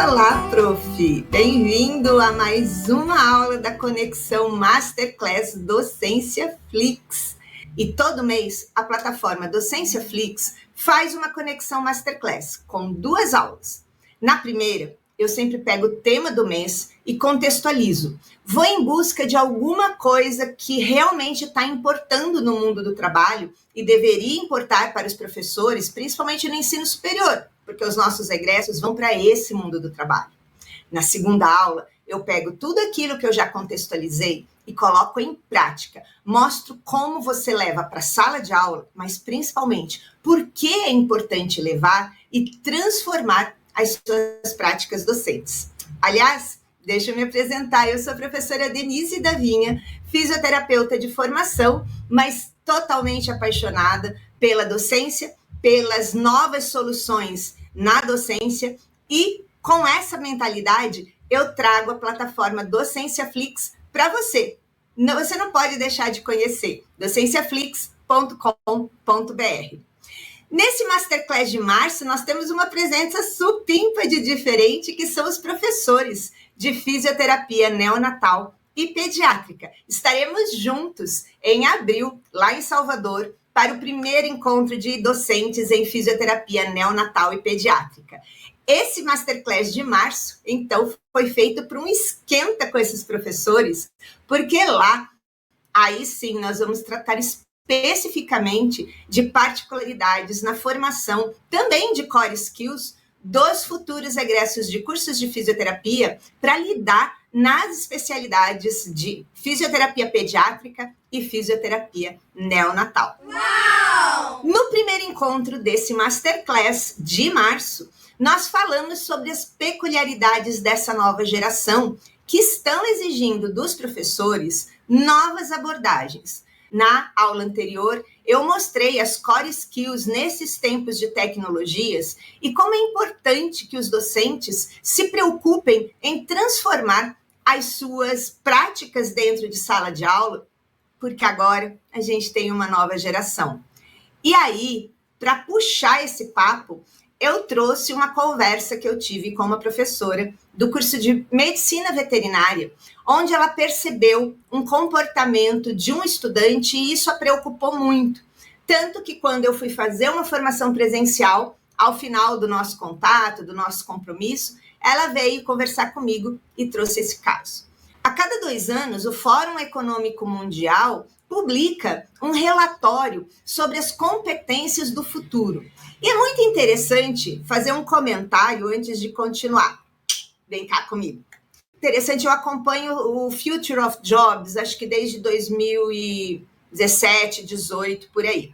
Olá, prof! Bem-vindo a mais uma aula da Conexão Masterclass Docência Flix. E todo mês, a plataforma Docência Flix faz uma Conexão Masterclass com 2 aulas. Na primeira, eu sempre pego o tema do mês e contextualizo. Vou em busca de alguma coisa que realmente está importando no mundo do trabalho e deveria importar para os professores, principalmente no ensino superior, porque os nossos egressos vão para esse mundo do trabalho. Na segunda aula, eu pego tudo aquilo que eu já contextualizei e coloco em prática. Mostro como você leva para a sala de aula, mas principalmente por que é importante levar e transformar as suas práticas docentes. Aliás, deixa eu me apresentar. Eu sou a professora Denise Davinha, fisioterapeuta de formação, mas totalmente apaixonada pela docência, pelas novas soluções na docência, e com essa mentalidade eu trago a plataforma Docência Flix para você. Você não pode deixar de conhecer docenciaflix.com.br. Nesse Masterclass de março, nós temos uma presença supimpa de diferente, que são os professores de fisioterapia neonatal e pediátrica. Estaremos juntos em abril, lá em Salvador, para o primeiro encontro de docentes em fisioterapia neonatal e pediátrica. Esse Masterclass de março, então, foi feito para um esquenta com esses professores, porque lá, aí sim, nós vamos tratar especificamente de particularidades na formação, também de core skills, dos futuros egressos de cursos de fisioterapia para lidar nas especialidades de fisioterapia pediátrica e fisioterapia neonatal. Uau! No primeiro encontro desse Masterclass de março, nós falamos sobre as peculiaridades dessa nova geração que estão exigindo dos professores novas abordagens. Na aula anterior, eu mostrei as core skills nesses tempos de tecnologias e como é importante que os docentes se preocupem em transformar as suas práticas dentro de sala de aula, porque agora a gente tem uma nova geração. E aí, para puxar esse papo, eu trouxe uma conversa que eu tive com uma professora do curso de medicina veterinária, onde ela percebeu um comportamento de um estudante e isso a preocupou muito. Tanto que quando eu fui fazer uma formação presencial, ao final do nosso contato, do nosso compromisso, ela veio conversar comigo e trouxe esse caso. A cada 2 anos, o Fórum Econômico Mundial publica um relatório sobre as competências do futuro. E é muito interessante fazer um comentário antes de continuar. Vem cá comigo. Interessante, eu acompanho o Future of Jobs, acho que desde 2017, 18, por aí.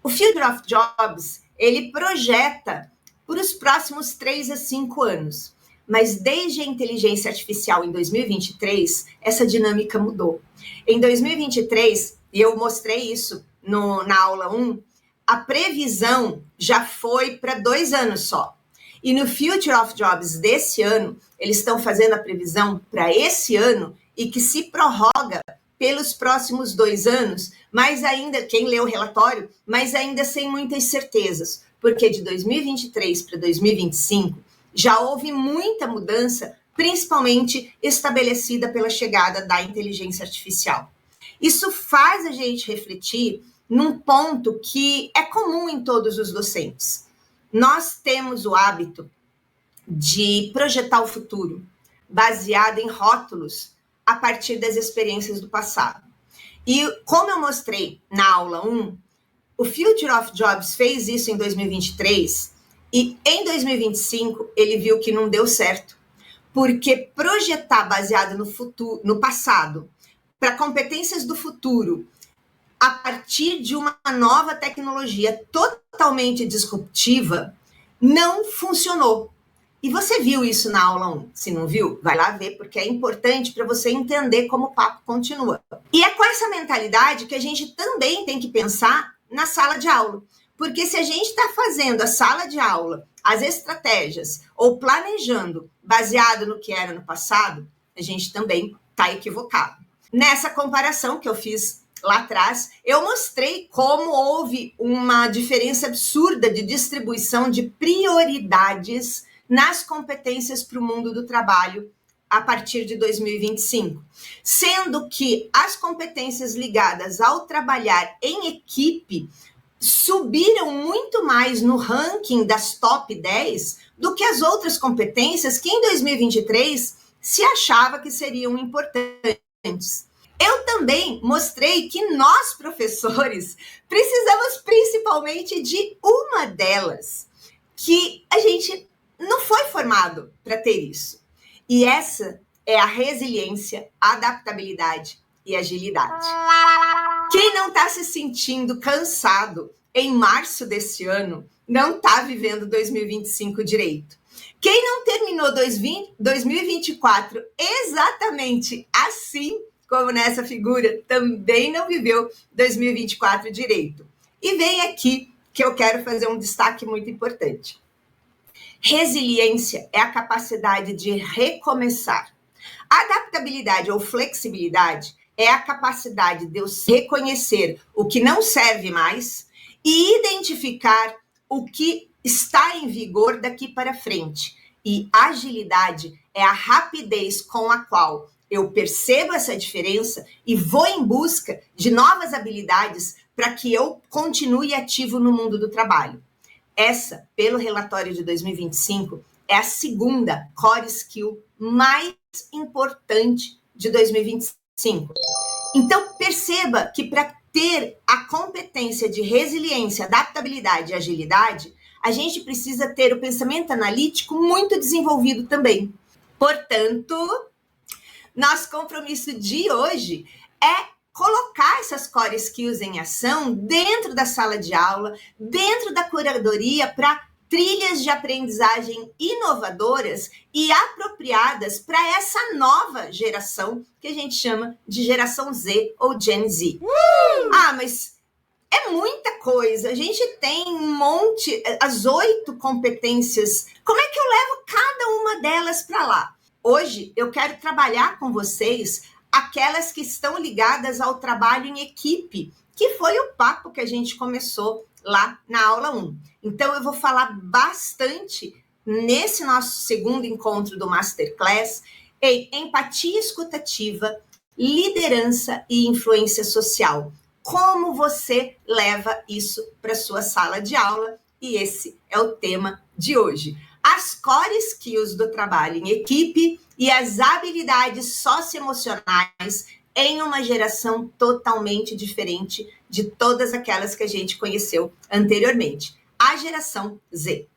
O Future of Jobs, ele projeta por os próximos 3 a 5 anos. Mas desde a inteligência artificial em 2023, essa dinâmica mudou. Em 2023, e eu mostrei isso na aula 1, a previsão já foi para 2 anos só. E no Future of Jobs desse ano, eles estão fazendo a previsão para esse ano e que se prorroga pelos próximos 2 anos, mas ainda, quem lê o relatório, mas ainda sem muitas certezas, porque de 2023 para 2025, já houve muita mudança, principalmente estabelecida pela chegada da inteligência artificial. Isso faz a gente refletir num ponto que é comum em todos os docentes. Nós temos o hábito de projetar o futuro, baseado em rótulos a partir das experiências do passado. E como eu mostrei na aula 1, o Future of Jobs fez isso em 2023, e em 2025 ele viu que não deu certo, porque projetar baseado no futuro, no passado, para competências do futuro, a partir de uma nova tecnologia totalmente disruptiva, não funcionou. E você viu isso na aula 1. Se não viu, vai lá ver, porque é importante para você entender como o papo continua. E é com essa mentalidade que a gente também tem que pensar na sala de aula. Porque se a gente está fazendo a sala de aula, as estratégias, ou planejando baseado no que era no passado, a gente também está equivocado. Nessa comparação que eu fiz lá atrás, eu mostrei como houve uma diferença absurda de distribuição de prioridades nas competências para o mundo do trabalho a partir de 2025, sendo que as competências ligadas ao trabalhar em equipe subiram muito mais no ranking das top 10 do que as outras competências que em 2023 se achava que seriam importantes. Eu também mostrei que nós, professores, precisamos principalmente de uma delas, que a gente não foi formado para ter isso. E essa é a resiliência, adaptabilidade e agilidade. Quem não está se sentindo cansado em março desse ano não está vivendo 2025 direito. Quem não terminou 2024 exatamente assim, como nessa figura, também não viveu 2024 direito. E vem aqui que eu quero fazer um destaque muito importante. Resiliência é a capacidade de recomeçar. Adaptabilidade ou flexibilidade é a capacidade de eu reconhecer o que não serve mais e identificar o que está em vigor daqui para frente. E agilidade é a rapidez com a qual eu percebo essa diferença e vou em busca de novas habilidades para que eu continue ativo no mundo do trabalho. Essa, pelo relatório de 2025, é a segunda core skill mais importante de 2025. Então, perceba que para ter a competência de resiliência, adaptabilidade e agilidade, a gente precisa ter o pensamento analítico muito desenvolvido também. Portanto, nosso compromisso de hoje é colocar essas core skills em ação dentro da sala de aula, dentro da curadoria, para trilhas de aprendizagem inovadoras e apropriadas para essa nova geração que a gente chama de geração Z ou Gen Z. Ah, mas é muita coisa. A gente tem um monte, as 8 competências. Como é que eu levo cada uma delas para lá? Hoje eu quero trabalhar com vocês aquelas que estão ligadas ao trabalho em equipe, que foi o papo que a gente começou lá na aula 1. Então, eu vou falar bastante nesse nosso segundo encontro do Masterclass em empatia escutativa, liderança e influência social. Como você leva isso para sua sala de aula? E esse é o tema de hoje. As core skills do trabalho em equipe e as habilidades socioemocionais em uma geração totalmente diferente de todas aquelas que a gente conheceu anteriormente, a geração Z.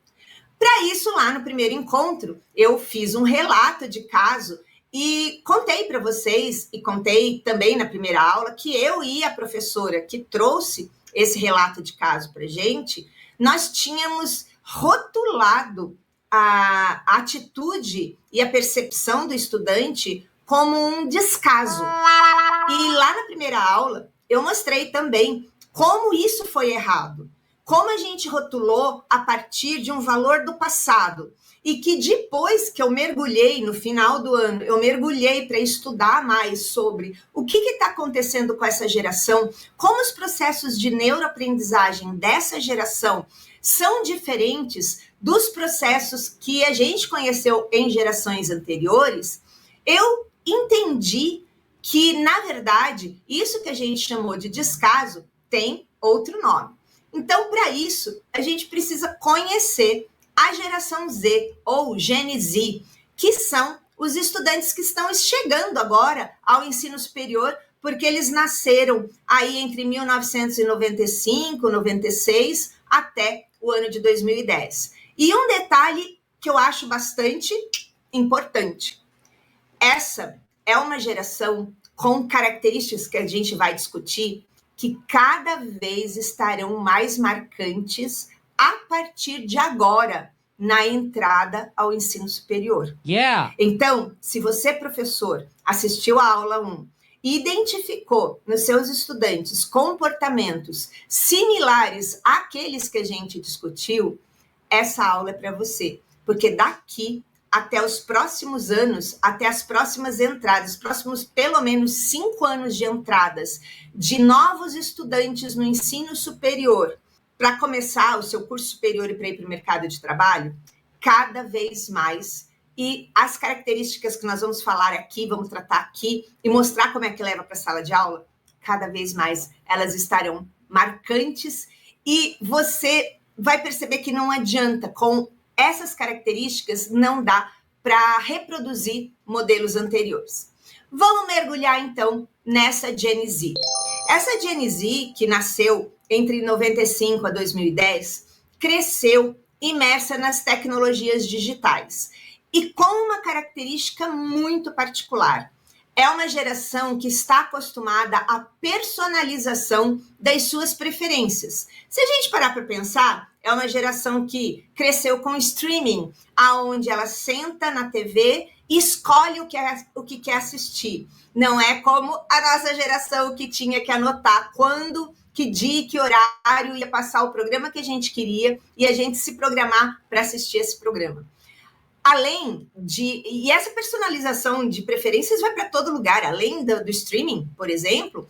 Para isso, lá no primeiro encontro, eu fiz um relato de caso e contei para vocês, e contei também na primeira aula, que eu e a professora que trouxe esse relato de caso para a gente, nós tínhamos rotulado a atitude e a percepção do estudante como um descaso. E lá na primeira aula, eu mostrei também como isso foi errado, como a gente rotulou a partir de um valor do passado, e que depois que eu mergulhei, no final do ano, eu mergulhei para estudar mais sobre o que está acontecendo com essa geração, como os processos de neuroaprendizagem dessa geração são diferentes dos processos que a gente conheceu em gerações anteriores, eu entendi que, na verdade, isso que a gente chamou de descaso tem outro nome. Então, para isso, a gente precisa conhecer a geração Z ou Gen Z, que são os estudantes que estão chegando agora ao ensino superior, porque eles nasceram aí entre 1995, 96 até o ano de 2010. E um detalhe que eu acho bastante importante. Essa é uma geração com características que a gente vai discutir que cada vez estarão mais marcantes a partir de agora, na entrada ao ensino superior. Então, se você, professor, assistiu à aula 1 e identificou nos seus estudantes comportamentos similares àqueles que a gente discutiu, essa aula é para você, porque daqui até os próximos anos, até as próximas entradas, próximos pelo menos 5 anos de entradas de novos estudantes no ensino superior, para começar o seu curso superior e para ir para o mercado de trabalho, cada vez mais. E as características que nós vamos falar aqui, vamos tratar aqui e mostrar como é que leva para a sala de aula, cada vez mais elas estarão marcantes e você vai perceber que não adianta, com essas características não dá para reproduzir modelos anteriores. Vamos mergulhar então nessa Gen Z. Essa Gen Z, que nasceu entre 95 a 2010, cresceu imersa nas tecnologias digitais e com uma característica muito particular. É uma geração que está acostumada à personalização das suas preferências. Se a gente parar para pensar, é uma geração que cresceu com streaming, aonde ela senta na TV e escolhe o que quer assistir. Não é como a nossa geração que tinha que anotar quando, que dia, que horário ia passar o programa que a gente queria e a gente se programar para assistir esse programa. E essa personalização de preferências vai para todo lugar, além do streaming, por exemplo,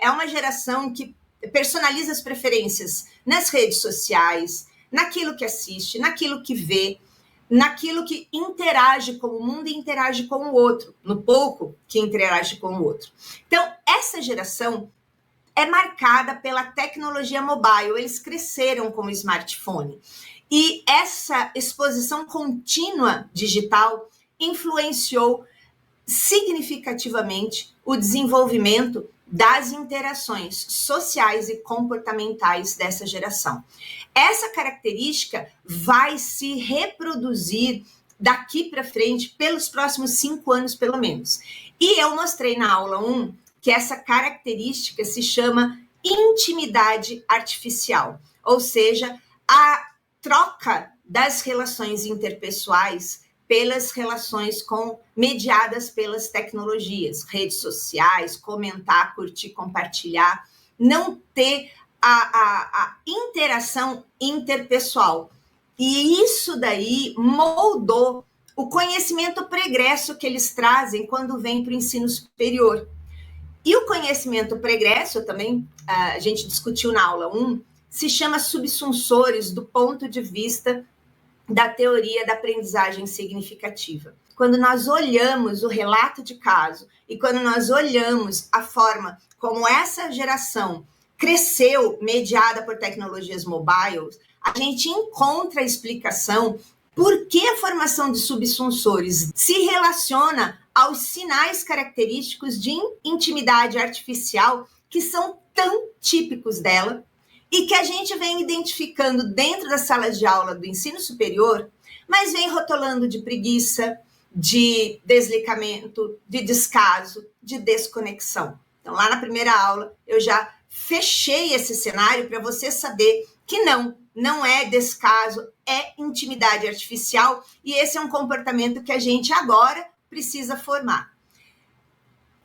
é uma geração que personaliza as preferências nas redes sociais, naquilo que assiste, naquilo que vê, naquilo que interage com o mundo e interage com o outro, no pouco que interage com o outro. Então, essa geração é marcada pela tecnologia mobile, eles cresceram com o smartphone. E essa exposição contínua digital influenciou significativamente o desenvolvimento das interações sociais e comportamentais dessa geração. Essa característica vai se reproduzir daqui para frente pelos próximos 5 anos, pelo menos. E eu mostrei na aula 1 que essa característica se chama intimidade artificial, ou seja, a troca das relações interpessoais pelas relações mediadas pelas tecnologias, redes sociais, comentar, curtir, compartilhar, não ter a interação interpessoal. E isso daí moldou o conhecimento pregresso que eles trazem quando vêm para o ensino superior. E o conhecimento pregresso também, a gente discutiu na aula 1, se chama subsunsores do ponto de vista da teoria da aprendizagem significativa. Quando nós olhamos o relato de caso e quando nós olhamos a forma como essa geração cresceu mediada por tecnologias mobiles, a gente encontra a explicação por que a formação de subsunsores se relaciona aos sinais característicos de intimidade artificial que são tão típicos dela e que a gente vem identificando dentro das salas de aula do ensino superior, mas vem rotulando de preguiça, de desligamento, de descaso, de desconexão. Então, lá na primeira aula, eu já fechei esse cenário para você saber que não é descaso, é intimidade artificial, e esse é um comportamento que a gente agora precisa formar.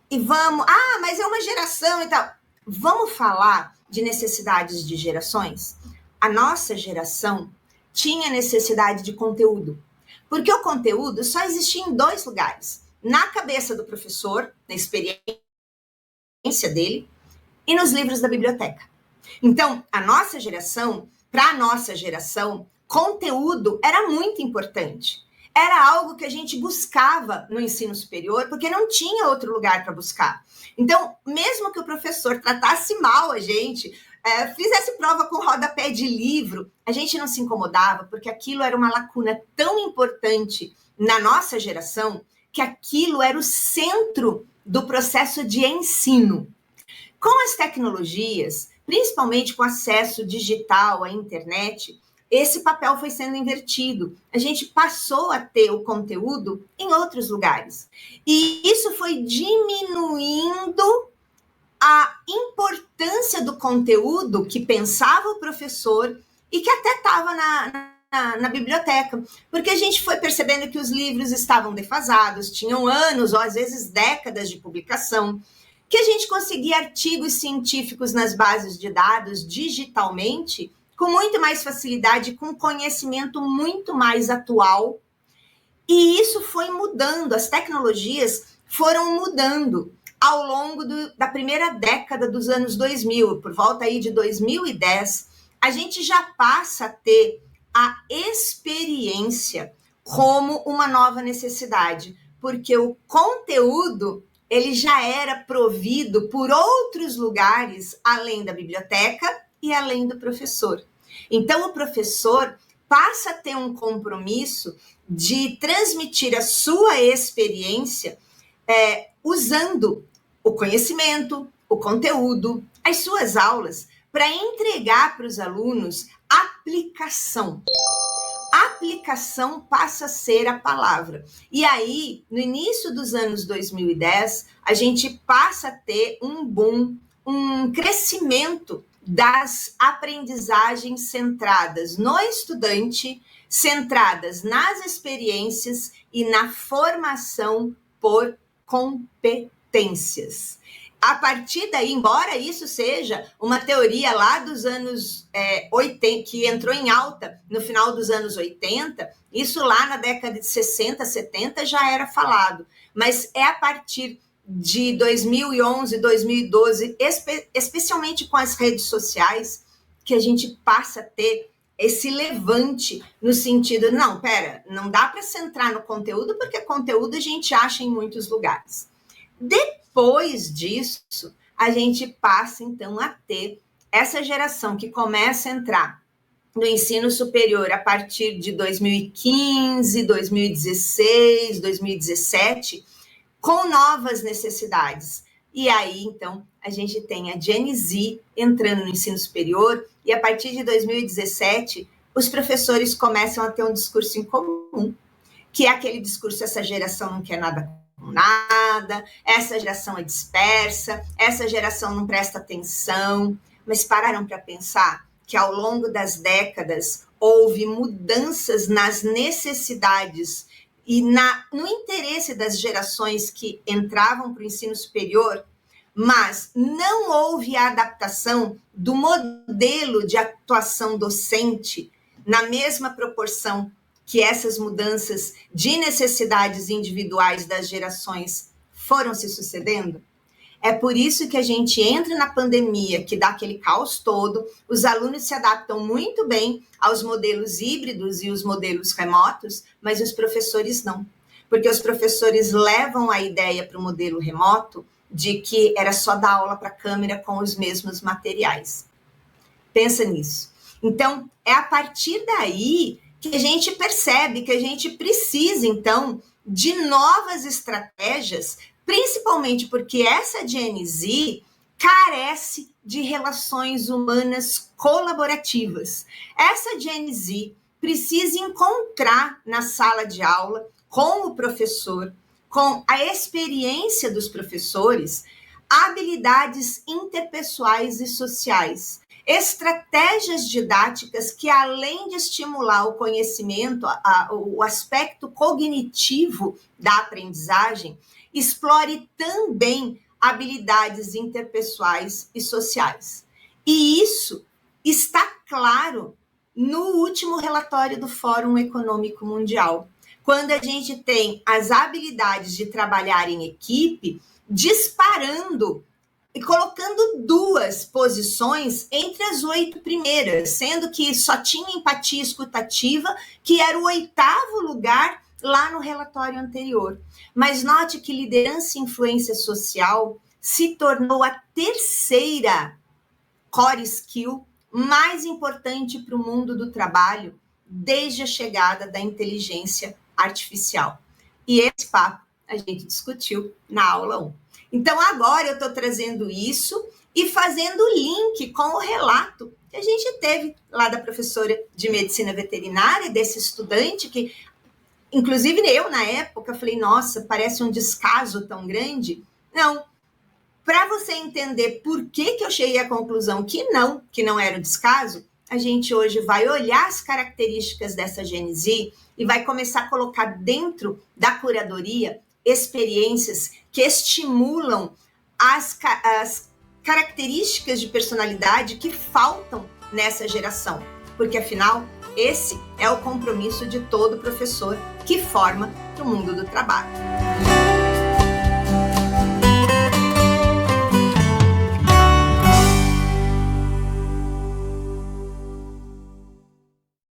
E mas é uma geração e tal. Vamos falar de necessidades de gerações? A nossa geração tinha necessidade de conteúdo, porque o conteúdo só existia em 2 lugares: na cabeça do professor, na experiência dele, e nos livros da biblioteca. Então, para a nossa geração, conteúdo era muito importante. Era algo que a gente buscava no ensino superior, porque não tinha outro lugar para buscar. Então, mesmo que o professor tratasse mal a gente, fizesse prova com rodapé de livro, a gente não se incomodava, porque aquilo era uma lacuna tão importante na nossa geração, que aquilo era o centro do processo de ensino. Com as tecnologias, principalmente com acesso digital à internet, esse papel foi sendo invertido. A gente passou a ter o conteúdo em outros lugares. E isso foi diminuindo a importância do conteúdo que pensava o professor e que até estava na biblioteca. Porque a gente foi percebendo que os livros estavam defasados, tinham anos ou às vezes décadas de publicação, que a gente conseguia artigos científicos nas bases de dados digitalmente com muito mais facilidade, com conhecimento muito mais atual. E isso foi mudando, as tecnologias foram mudando ao longo da primeira década dos anos 2000, por volta aí de 2010, a gente já passa a ter a experiência como uma nova necessidade, porque o conteúdo ele já era provido por outros lugares além da biblioteca e além do professor. Então, o professor passa a ter um compromisso de transmitir a sua experiência usando o conhecimento, o conteúdo, as suas aulas, para entregar para os alunos aplicação. Aplicação passa a ser a palavra. E aí, no início dos anos 2010, a gente passa a ter um boom, um crescimento das aprendizagens centradas no estudante, centradas nas experiências e na formação por competências. A partir daí, embora isso seja uma teoria lá dos anos 80, que entrou em alta no final dos anos 80, isso lá na década de 60, 70 já era falado, mas é a partir de 2011, 2012, especialmente com as redes sociais, que a gente passa a ter esse levante no sentido, não dá para centrar no conteúdo, porque conteúdo a gente acha em muitos lugares. Depois disso, a gente passa, então, a ter essa geração que começa a entrar no ensino superior a partir de 2015, 2016, 2017, com novas necessidades. E aí, então, a gente tem a Gen Z entrando no ensino superior e, a partir de 2017, os professores começam a ter um discurso em comum, que é aquele discurso, essa geração não quer nada com nada, essa geração é dispersa, essa geração não presta atenção. Mas pararam para pensar que ao longo das décadas houve mudanças nas necessidades e no interesse das gerações que entravam para o ensino superior, mas não houve a adaptação do modelo de atuação docente na mesma proporção que essas mudanças de necessidades individuais das gerações foram se sucedendo? É por isso que a gente entra na pandemia, que dá aquele caos todo, os alunos se adaptam muito bem aos modelos híbridos e os modelos remotos, mas os professores não. Porque os professores levam a ideia para o modelo remoto de que era só dar aula para a câmera com os mesmos materiais. Pensa nisso. Então, é a partir daí que a gente percebe que a gente precisa, então, de novas estratégias, principalmente porque essa Gen Z carece de relações humanas colaborativas. Essa Gen Z precisa encontrar na sala de aula, com o professor, com a experiência dos professores, habilidades interpessoais e sociais, estratégias didáticas que, além de estimular o conhecimento, o aspecto cognitivo da aprendizagem, explore também habilidades interpessoais e sociais. E isso está claro no último relatório do Fórum Econômico Mundial, quando a gente tem as habilidades de trabalhar em equipe disparando e colocando 2 posições entre as 8 primeiras, sendo que só tinha empatia escutativa, que era o 8º lugar lá no relatório anterior. Mas note que liderança e influência social se tornou a 3ª core skill mais importante para o mundo do trabalho desde a chegada da inteligência artificial. E esse papo a gente discutiu na aula 1. Então, agora eu estou trazendo isso e fazendo o link com o relato que a gente teve lá da professora de medicina veterinária, desse estudante que, inclusive eu, na época, falei, nossa, parece um descaso tão grande. Não, para você entender por que eu cheguei à conclusão que não era um descaso, a gente hoje vai olhar as características dessa Gen Z e vai começar a colocar dentro da curadoria experiências que estimulam as características de personalidade que faltam nessa geração. Porque, afinal, esse é o compromisso de todo professor que forma para o mundo do trabalho.